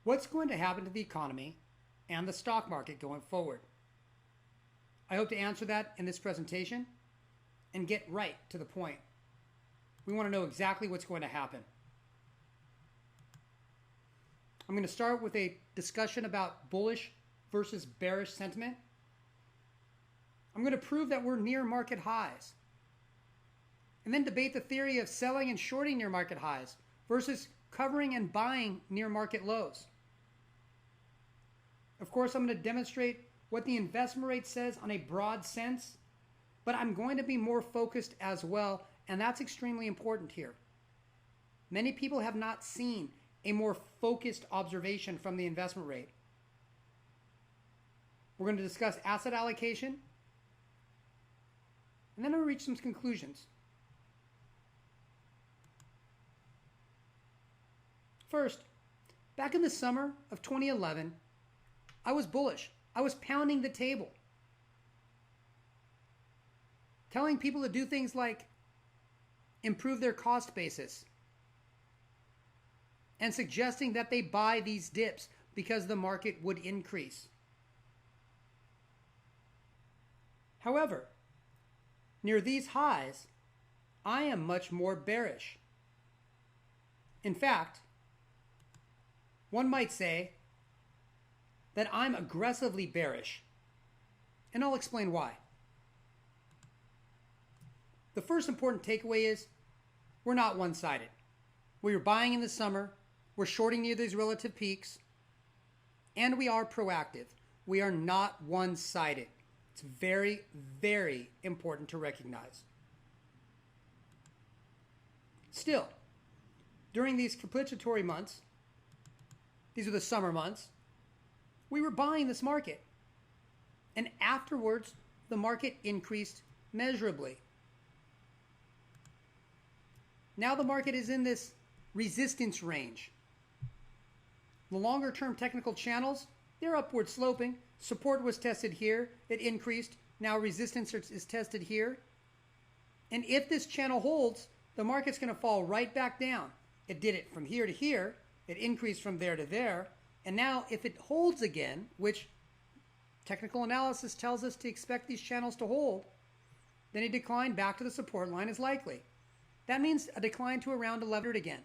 What's going to happen to the economy and the stock market going forward? I hope to answer that in this presentation and get right to the point. We want to know exactly what's going to happen. I'm going to start with a discussion about bullish versus bearish sentiment. I'm going to prove that we're near market highs, and then debate the theory of selling and shorting near market highs versus covering and buying near market lows. Of course, I'm going to demonstrate what the investment rate says on a broad sense, but I'm going to be more focused as well, and that's extremely important here. Many people have not seen a more focused observation from the investment rate. We're going to discuss asset allocation, and then I'll reach some conclusions. First, back in the summer of 2011, I was bullish. I was pounding the table, telling people to do things like improve their cost basis and suggesting that they buy these dips because the market would increase. However, near these highs, I am much more bearish. In fact, one might say that I'm aggressively bearish, and I'll explain why. The first important takeaway is we're not one-sided. We were buying in the summer, we're shorting near these relative peaks, and we are proactive. We are not one-sided. It's very, very important to recognize. Still, during these capitulatory months, these are the summer months, we were buying this market. And afterwards, the market increased measurably. Now the market is in this resistance range. The longer term technical channels, they're upward sloping. Support was tested here. It increased. Now resistance is tested here. And if this channel holds, the market's going to fall right back down. It did it from here to here. It increased from there to there. And now if it holds again, which technical analysis tells us to expect these channels to hold, then a decline back to the support line is likely. That means a decline to around 1100 again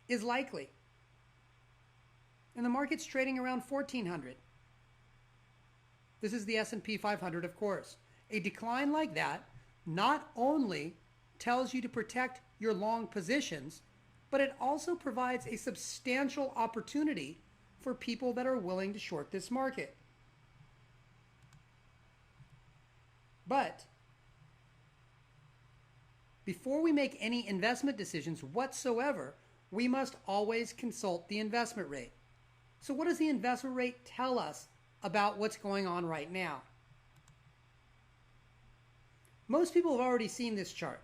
is likely. And the market's trading around 1400. This is the S&P 500, of course. A decline like that not only tells you to protect your long positions, but it also provides a substantial opportunity for people that are willing to short this market. But before we make any investment decisions whatsoever, we must always consult the investment rate. So what does the investment rate tell us about what's going on right now? Most people have already seen this chart.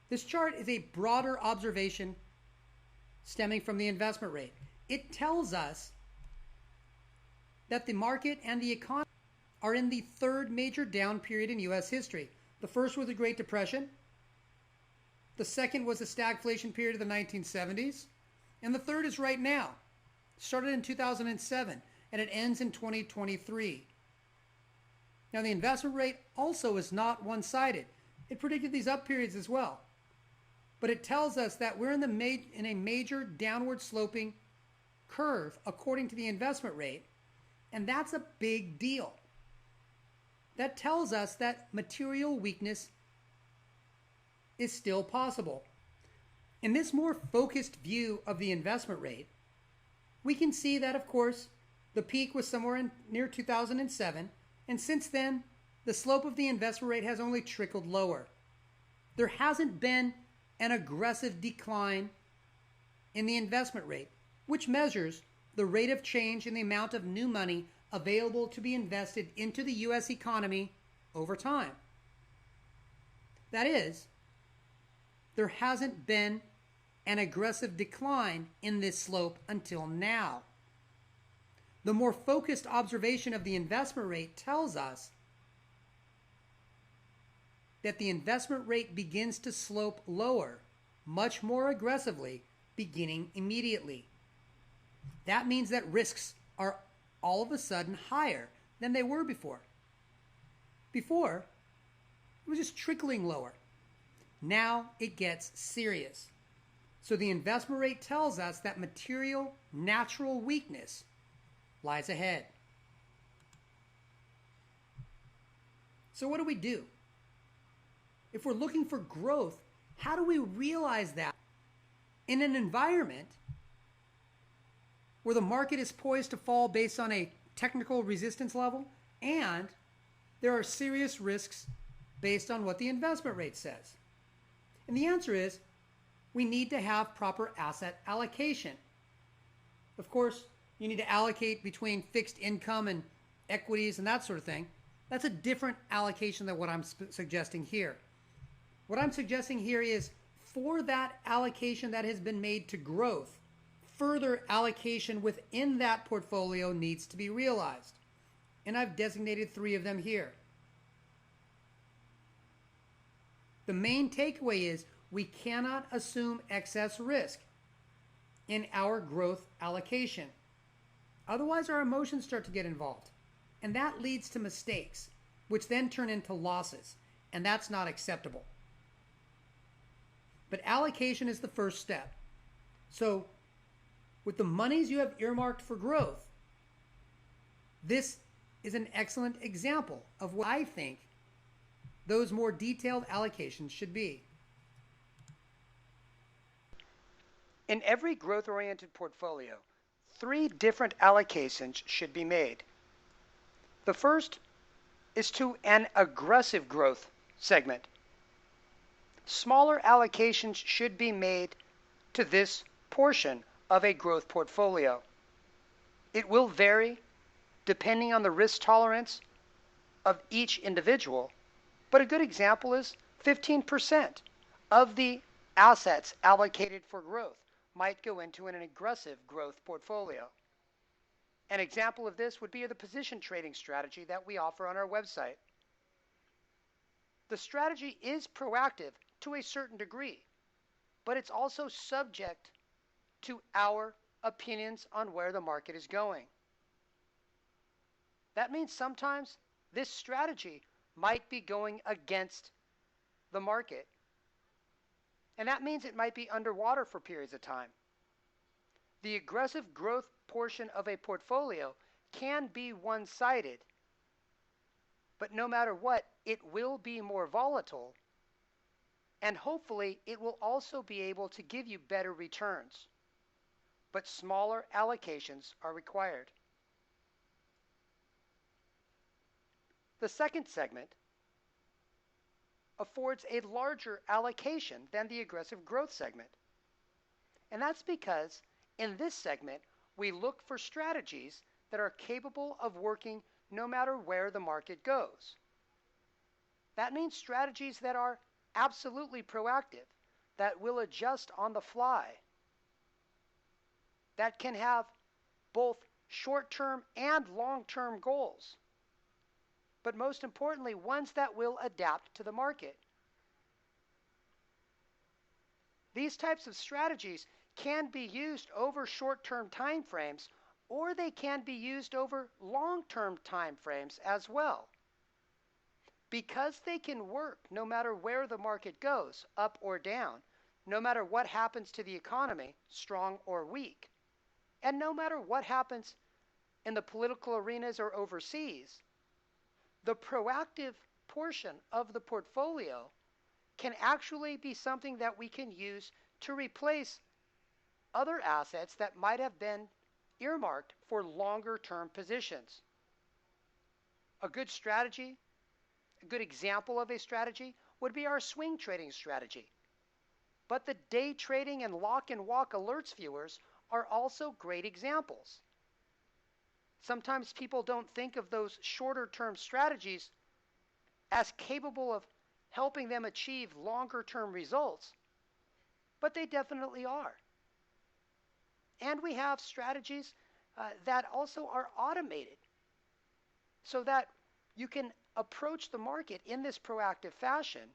This chart is a broader observation stemming from the investment rate. It tells us that the market and the economy are in the third major down period in U.S. history. The first was the Great Depression. The second was the stagflation period of the 1970s. And the third is right now. It started in 2007 and it ends in 2023. Now the investment rate also is not one-sided. It predicted these up periods as well. But it tells us that we're in a major downward sloping curve according to the investment rate, and that's a big deal. That tells us that material weakness is still possible. In this more focused view of the investment rate, we can see that, of course, the peak was somewhere near 2007, and since then, the slope of the investment rate has only trickled lower. There hasn't been an aggressive decline in the investment rate, which measures the rate of change in the amount of new money available to be invested into the U.S. economy over time. That is, there hasn't been an aggressive decline in this slope until now. The more focused observation of the investment rate tells us that the investment rate begins to slope lower much more aggressively beginning immediately. That means that risks are all of a sudden higher than they were before. Before, it was just trickling lower. Now it gets serious. So the investment rate tells us that material, natural weakness lies ahead. So what do we do? If we're looking for growth, how do we realize that in an environment where the market is poised to fall based on a technical resistance level and there are serious risks based on what the investment rate says? And the answer is we need to have proper asset allocation. Of course, you need to allocate between fixed income and equities and that sort of thing. That's a different allocation than what I'm suggesting here. What I'm suggesting here is for that allocation that has been made to growth, further allocation within that portfolio needs to be realized. And I've designated 3 of them here. The main takeaway is we cannot assume excess risk in our growth allocation. Otherwise, our emotions start to get involved. And that leads to mistakes, which then turn into losses. And that's not acceptable. But allocation is the first step. So, with the monies you have earmarked for growth, this is an excellent example of what I think those more detailed allocations should be. In every growth-oriented portfolio, 3 different allocations should be made. The first is to an aggressive growth segment. Smaller allocations should be made to this portion of a growth portfolio. It will vary depending on the risk tolerance of each individual, but a good example is 15% of the assets allocated for growth might go into an aggressive growth portfolio. An example of this would be the position trading strategy that we offer on our website. The strategy is proactive to a certain degree, but it's also subject to our opinions on where the market is going. That means sometimes this strategy might be going against the market. And that means it might be underwater for periods of time. The aggressive growth portion of a portfolio can be one-sided, but no matter what, it will be more volatile, and hopefully it will also be able to give you better returns. But smaller allocations are required. The second segment affords a larger allocation than the aggressive growth segment. And that's because in this segment, we look for strategies that are capable of working no matter where the market goes. That means strategies that are absolutely proactive, that will adjust on the fly, that can have both short-term and long-term goals, but most importantly, ones that will adapt to the market. These types of strategies can be used over short-term time frames, or they can be used over long-term time frames as well. Because they can work no matter where the market goes, up or down, no matter what happens to the economy, strong or weak, and no matter what happens in the political arenas or overseas, the proactive portion of the portfolio can actually be something that we can use to replace other assets that might have been earmarked for longer-term positions. A good strategy, a good example of a strategy would be our swing trading strategy. But the day trading and lock and walk alerts viewers are also great examples. Sometimes people don't think of those shorter term strategies as capable of helping them achieve longer term results, but they definitely are. And we have strategies that also are automated so that you can approach the market in this proactive fashion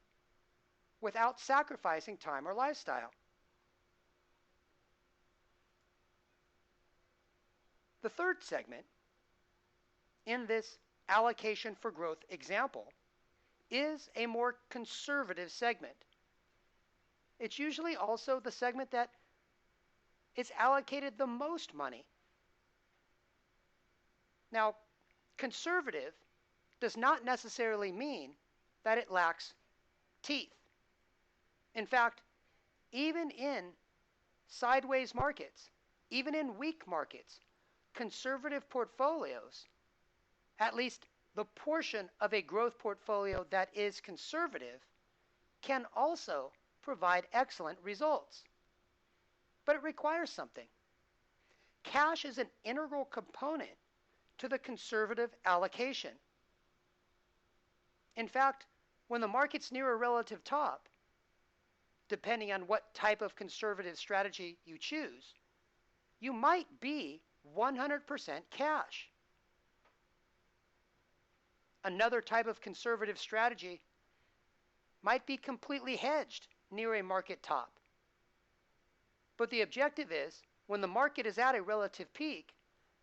without sacrificing time or lifestyle. The third segment in this allocation for growth example is a more conservative segment. It's usually also the segment that is allocated the most money. Now, conservative does not necessarily mean that it lacks teeth. In fact, even in sideways markets, even in weak markets, conservative portfolios, at least the portion of a growth portfolio that is conservative, can also provide excellent results. But it requires something. Cash is an integral component to the conservative allocation. In fact, when the market's near a relative top, depending on what type of conservative strategy you choose, you might be 100% cash. Another type of conservative strategy might be completely hedged near a market top. But the objective is, when the market is at a relative peak,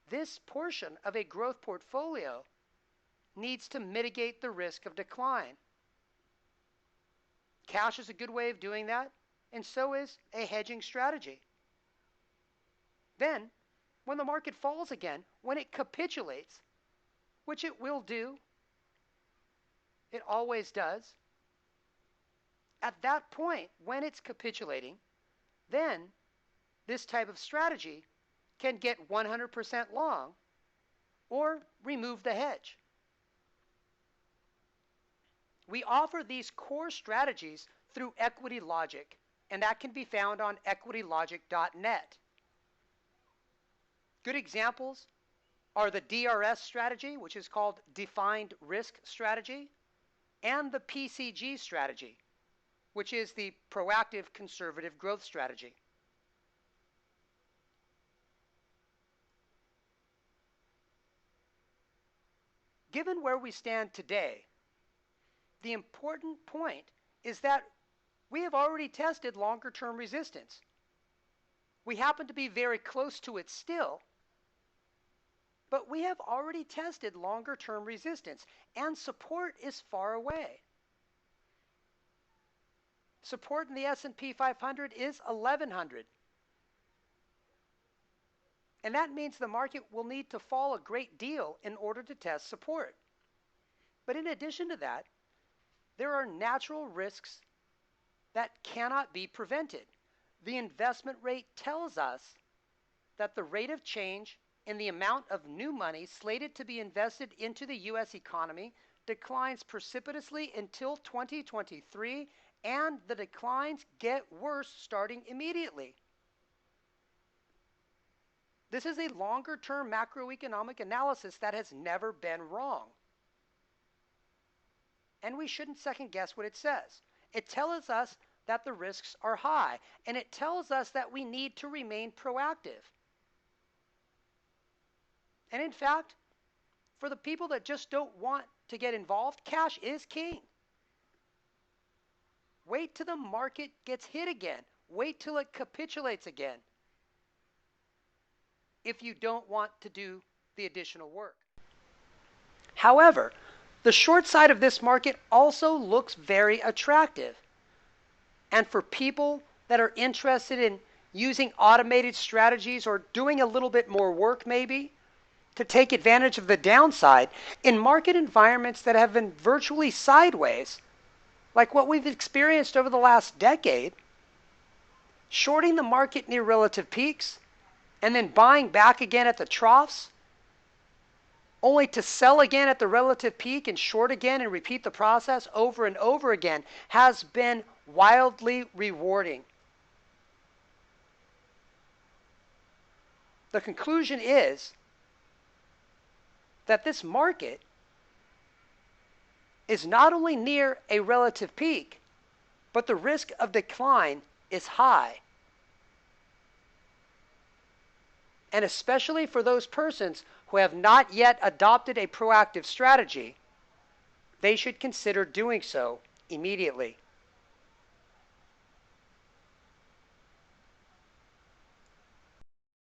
this portion of a growth portfolio needs to mitigate the risk of decline. Cash is a good way of doing that, and so is a hedging strategy. Then, when the market falls again, when it capitulates, which it will do, it always does, at that point, when it's capitulating, then this type of strategy can get 100% long or remove the hedge. We offer these core strategies through Equity Logic, and that can be found on equitylogic.net. Good examples are the DRS strategy, which is called Defined Risk Strategy, and the PCG strategy, which is the Proactive Conservative Growth Strategy. Given where we stand today, the important point is that we have already tested longer-term resistance. We happen to be very close to it still, but we have already tested longer-term resistance, and support is far away. Support in the S&P 500 is 1100. And that means the market will need to fall a great deal in order to test support. But in addition to that, there are natural risks that cannot be prevented. The investment rate tells us that the rate of change in the amount of new money slated to be invested into the U.S. economy declines precipitously until 2023, and the declines get worse starting immediately. This is a longer-term macroeconomic analysis that has never been wrong. And we shouldn't second-guess what it says. It tells us that the risks are high, and it tells us that we need to remain proactive. And in fact, for the people that just don't want to get involved, cash is king. Wait till the market gets hit again. Wait till it capitulates again, if you don't want to do the additional work. However, the short side of this market also looks very attractive. And for people that are interested in using automated strategies or doing a little bit more work maybe to take advantage of the downside in market environments that have been virtually sideways, like what we've experienced over the last decade, shorting the market near relative peaks and then buying back again at the troughs, only to sell again at the relative peak and short again and repeat the process over and over again, has been wildly rewarding. The conclusion is that this market is not only near a relative peak, but the risk of decline is high. And especially for those persons who have not yet adopted a proactive strategy, they should consider doing so immediately.